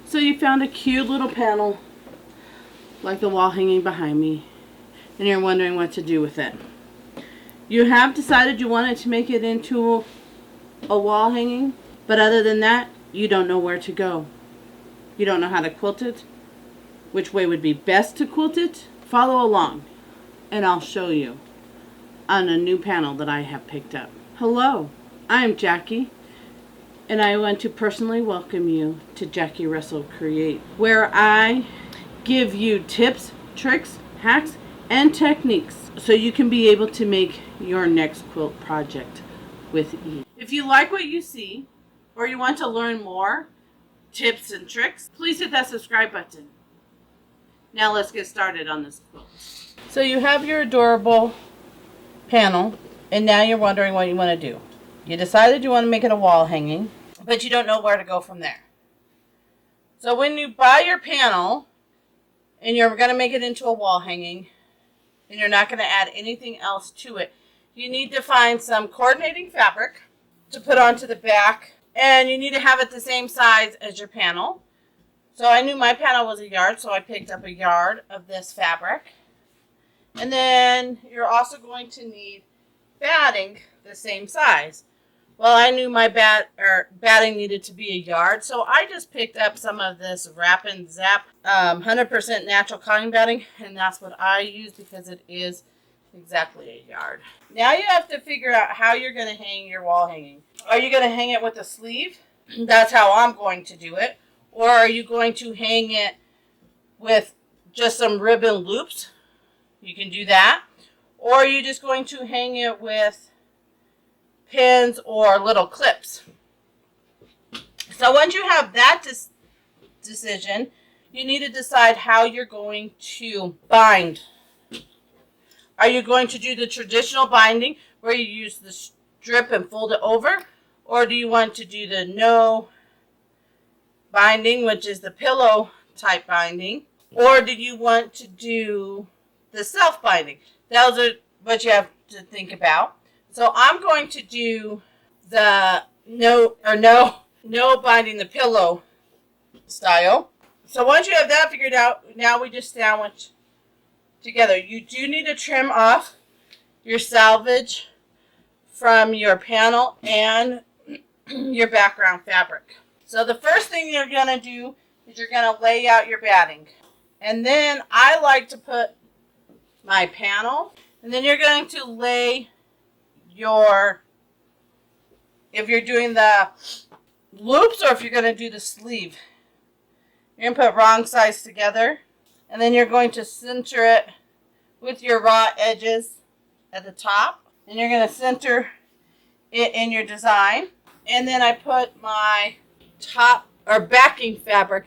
So you found a cute little panel like the wall hanging behind me, and you're wondering what to do with it. You have decided you wanted to make it into a wall hanging, but other than that, you don't know where to go. You don't know how to quilt it, which way would be best to quilt it. Follow along, and I'll show you on a new panel that I have picked up. Hello, I'm Jackie, and I want to personally welcome you to Jackie Russell Create, where I give you tips, tricks, hacks, and techniques so you can be able to make your next quilt project with ease. If you like what you see, or you want to learn more tips and tricks, please hit that subscribe button. Now let's get started on this quilt. So you have your adorable panel, and now you're wondering what you want to do. You decided you want to make it a wall hanging, but you don't know where to go from there. So when you buy your panel, and you're going to make it into a wall hanging, and you're not going to add anything else to it, you need to find some coordinating fabric to put onto the back, and you need to have it the same size as your panel. So I knew my panel was a yard, so I picked up a yard of this fabric. And then you're also going to need batting the same size. Well, I knew my batting needed to be a yard, so I just picked up some of this Wrap and Zap 100% natural cotton batting, and that's what I use because it is exactly a yard. Now you have to figure out how you're going to hang your wall hanging. Are you going to hang it with a sleeve? That's how I'm going to do it. Or are you going to hang it with just some ribbon loops? You can do that. Or are you just going to hang it with pins or little clips? So once you have that decision, you need to decide how you're going to bind. Are you going to do the traditional binding where you use the strip and fold it over? Or do you want to do the no binding, which is the pillow type binding? Or do you want to do the self binding? Those are what you have to think about. So I'm going to do the no binding the pillow style. So once you have that figured out, now we just sandwich together. You do need to trim off your salvage from your panel and your background fabric. So the first thing you're going to do is you're going to lay out your batting. And then I like to put my panel, and then you're going to lay your, if you're doing the loops or if you're going to do the sleeve, you're going to put wrong sides together, and then you're going to center it with your raw edges at the top, and you're going to center it in your design. And then I put my top or backing fabric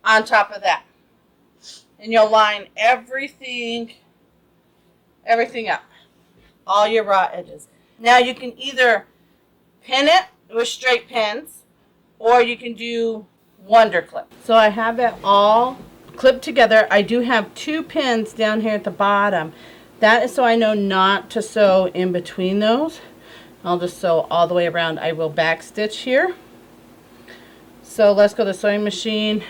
on top of that, and you'll line everything up, all your raw edges. Now you can either pin it with straight pins, or you can do Wonder Clip. So I have it all clipped together. I do have 2 pins down here at the bottom. That is so I know not to sew in between those. I'll just sew all the way around. I will back stitch here. So let's go to the sewing machine,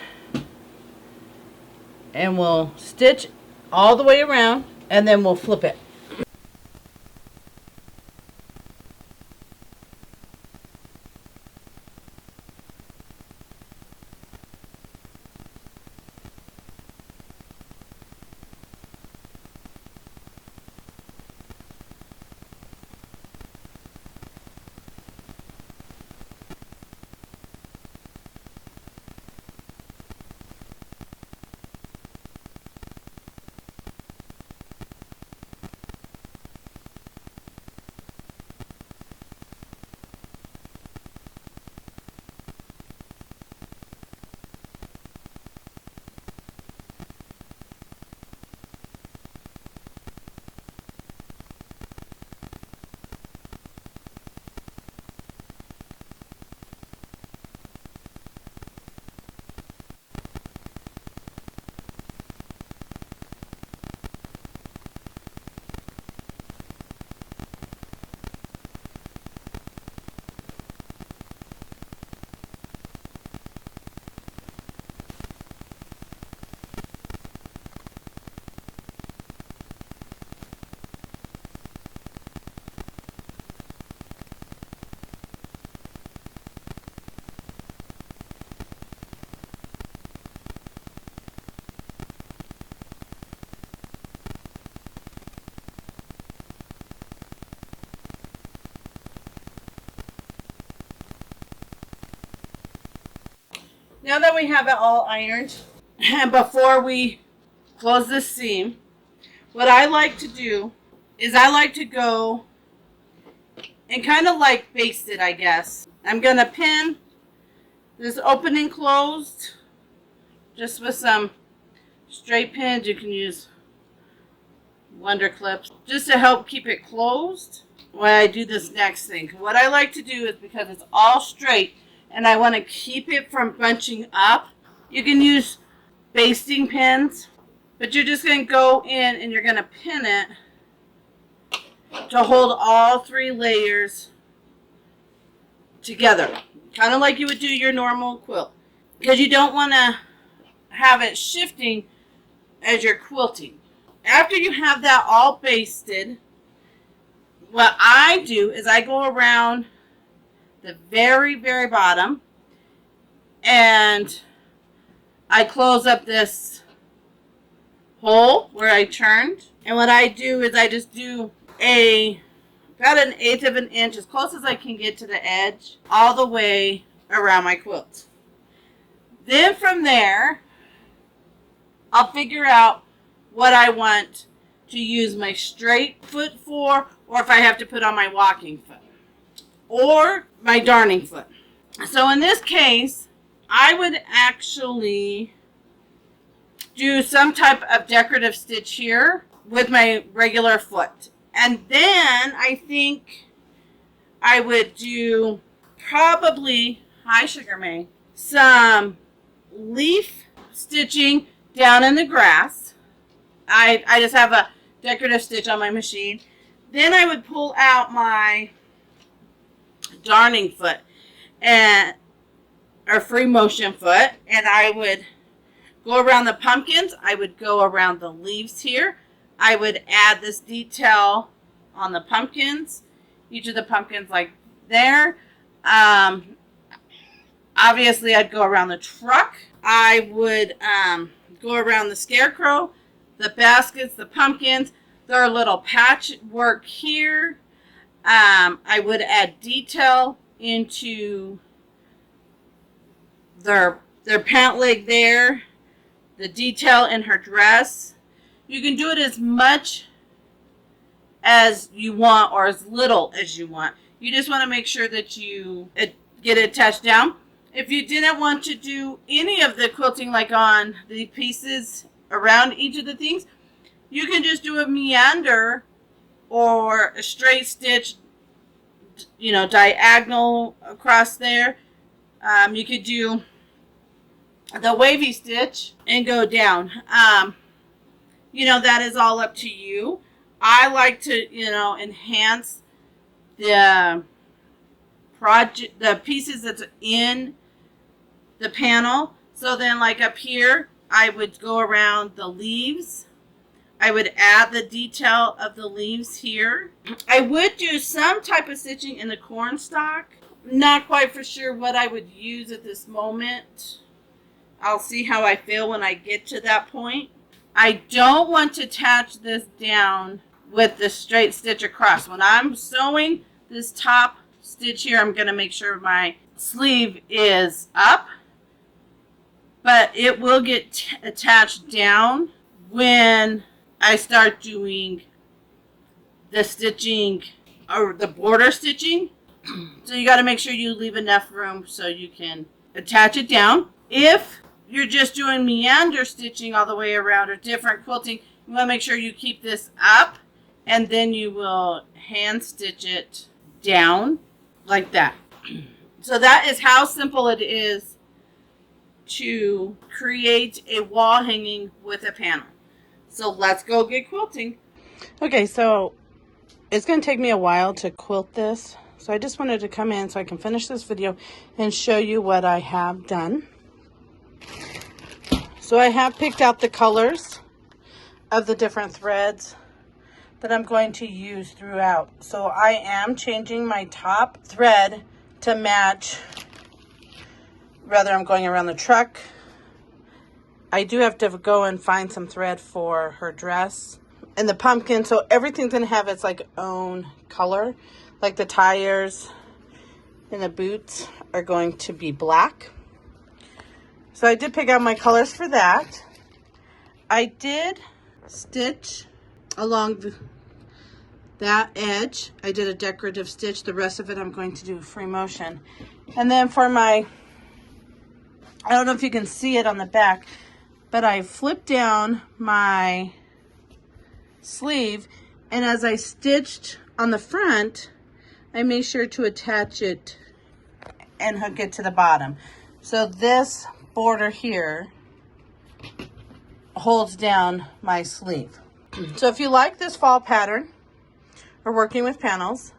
and we'll stitch all the way around, and then we'll flip it. Now that we have it all ironed, and before we close this seam, what I like to do is I like to go and kind of like baste it, I guess. I'm going to pin this opening closed just with some straight pins. You can use Wonder clips just to help keep it closed while I do this next thing. What I like to do is, because it's all straight and I want to keep it from bunching up, you can use basting pins, but you're just going to go in and you're going to pin it to hold all 3 layers together, kind of like you would do your normal quilt, because you don't want to have it shifting as you're quilting. After you have that all basted, what I do is I go around the very, very bottom and I close up this hole where I turned. And what I do is I just do about 1/8 of an inch, as close as I can get to the edge, all the way around my quilt. Then from there, I'll figure out what I want to use my straight foot for, or if I have to put on my walking foot, or my darning foot. So in this case, I would actually do some type of decorative stitch here with my regular foot. And then I think I would do probably, hi Sugar May, some leaf stitching down in the grass. I just have a decorative stitch on my machine. Then I would pull out my darning foot or free motion foot, and I would go around the pumpkins. I would go around the leaves here. I would add this detail on the pumpkins, each of the pumpkins like there. Obviously, I'd go around the truck. I would go around the scarecrow, the baskets, the pumpkins. There are little patchwork here. I would add detail into their pant leg there, the detail in her dress. You can do it as much as you want or as little as you want. You just want to make sure that you get it attached down. If you didn't want to do any of the quilting, like on the pieces around each of the things, you can just do a meander or a straight stitch, diagonal across there. You could do the wavy stitch and go down. That is all up to you. I like to, enhance the pieces that's in the panel. So then, like up here, I would go around the leaves. I would add the detail of the leaves here. I would do some type of stitching in the cornstalk. Not quite for sure what I would use at this moment. I'll see how I feel when I get to that point. I don't want to attach this down with the straight stitch across. When I'm sewing this top stitch here, I'm going to make sure my sleeve is up, but it will get attached down when I start doing the stitching or the border stitching. So you got to make sure you leave enough room so you can attach it down. If you're just doing meander stitching all the way around or different quilting, you want to make sure you keep this up, and then you will hand stitch it down like that. So that is how simple it is to create a wall hanging with a panel. So let's go get quilting. Okay, so it's going to take me a while to quilt this. So I just wanted to come in so I can finish this video and show you what I have done. So I have picked out the colors of the different threads that I'm going to use throughout. So I am changing my top thread to match, rather I'm going around the truck. I do have to go and find some thread for her dress and the pumpkin. So everything's going to have its own color. Like the tires and the boots are going to be black. So I did pick out my colors for that. I did stitch along that edge. I did a decorative stitch. The rest of it I'm going to do free motion. And then for my, I don't know if you can see it on the back, but I flipped down my sleeve, and as I stitched on the front, I made sure to attach it and hook it to the bottom. So this border here holds down my sleeve. So if you like this fall pattern or working with panels,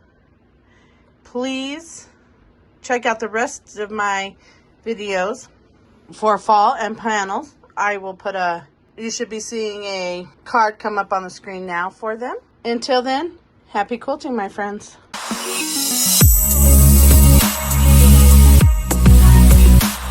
please check out the rest of my videos for fall and panels. I will put you should be seeing a card come up on the screen now for them. Until then, happy quilting, my friends.